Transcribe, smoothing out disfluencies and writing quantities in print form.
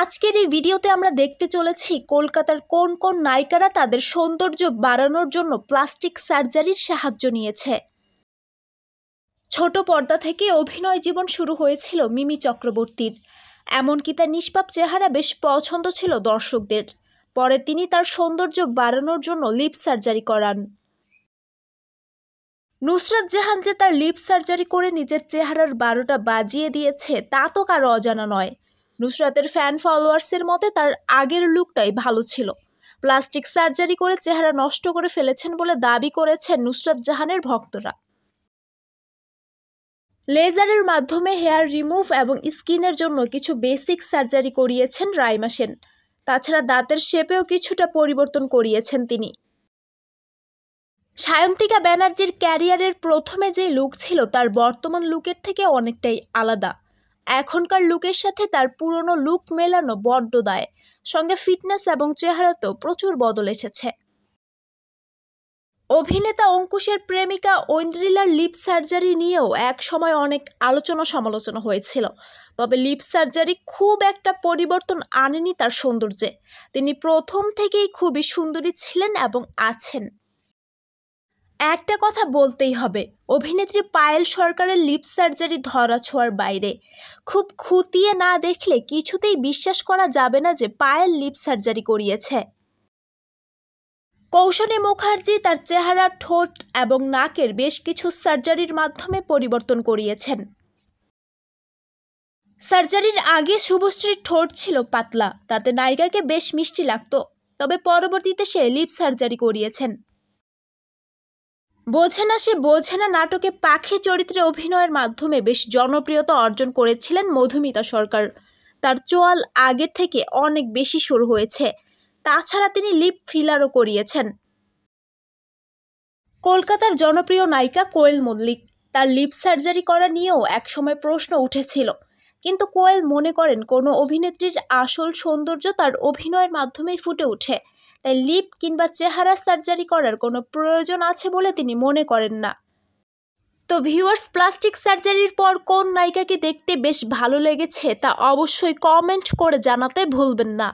আজকের এই ভিডিওতে আমরা দেখতে চলেছি কলকাতার কোন কোন নায়িকারা তাদের সৌন্দর্য বাড়ানোর জন্য প্লাস্টিক সার্জারির সাহায্য নিয়েছে। ছোট পর্দা থেকে অভিনয় জীবন শুরু হয়েছিল মিমি চক্রবর্তীর, এমনকি তার নিষ্পাপ চেহারা বেশ পছন্দ ছিল দর্শকদের। পরে তিনি তার সৌন্দর্য বাড়ানোর জন্য লিপ সার্জারি করান। নুসরাত জাহান যে তার লিপ সার্জারি করে নিজের চেহারার 12টা বাজিয়ে দিয়েছে তা তো কারো অজানা নয়। নুসরাতের ফ্যান ফলোয়ার্সের মতে তার আগের লুকটাই ভালো ছিল। প্লাস্টিক সার্জারি করে চেহারা নষ্ট করে ফেলেছেন বলে দাবি করেছেন নুসরাত জাহানের ভক্তরা। লেজারের মাধ্যমে হেয়ার রিমুভ এবং স্কিনের জন্য কিছু বেসিক সার্জারি করিয়েছেন রাইমা সেন। তাছাড়া দাঁতের শেপেও কিছুটা পরিবর্তন করিয়েছেন তিনি। সায়ন্তিকা ব্যানার্জির ক্যারিয়ারের প্রথমে যে লুক ছিল তার বর্তমান লুকের থেকে অনেকটাই আলাদা। এখনকার লুকের সাথে তার পুরনো লুক মেলানো বড্ড দায়। সঙ্গে ফিটনেস এবং চেহারাতেও প্রচুর বদল এসেছে। অভিনেতা অঙ্কুশের প্রেমিকা ঐন্দ্রিলার লিপ সার্জারি নিয়েও এক সময় অনেক আলোচনা সমালোচনা হয়েছিল। তবে লিপ সার্জারি খুব একটা পরিবর্তন আনেনি তার সৌন্দর্যে। তিনি প্রথম থেকেই খুবই সুন্দরী ছিলেন এবং আছেন। একটা কথা বলতেই হবে, অভিনেত্রী পায়েল সরকারের লিপ সার্জারি ধরাছোঁয়ার বাইরে। খুব খুঁটিয়ে না দেখলে কিছুতেই বিশ্বাস করা যাবে না যে পায়েল লিপ সার্জারি করিয়েছে। কৌশনী মুখার্জি তার চেহারা, ঠোঁট এবং নাকের বেশ কিছু সার্জারির মাধ্যমে পরিবর্তন করিয়েছেন। সার্জারির আগে শুভশ্রীর ঠোঁট ছিল পাতলা, তাতে নায়িকাকে বেশ মিষ্টি লাগতো। তবে পরবর্তীতে সে লিপ সার্জারি করিয়েছেন। বোঝে না সে বোঝে না নাটকে পাখি চরিত্রে অভিনয়ের মাধ্যমে বেশ জনপ্রিয়তা অর্জন করেছিলেন মধুমিতা সরকার। তার চোয়াল আগের থেকে অনেক বেশি সরু হয়েছে। তাছাড়া তিনি লিপ ফিলারও করিয়েছেন। কলকাতার জনপ্রিয় নায়িকা কোয়েল মল্লিক, তার লিপ সার্জারি করা নিয়েও একসময় প্রশ্ন উঠেছিল। কিন্তু কোয়েল মনে করেন কোনো অভিনেত্রীর আসল সৌন্দর্য তার অভিনয়ের মাধ্যমেই ফুটে ওঠে, তাই লিপ কিংবা চেহারা সার্জারি করার কোনো প্রয়োজন আছে বলে তিনি মনে করেন না। তো ভিউয়ার্স, প্লাস্টিক সার্জারির পর কোন নায়িকাকে দেখতে বেশ ভালো লেগেছে তা অবশ্যই কমেন্ট করে জানাতে ভুলবেন না।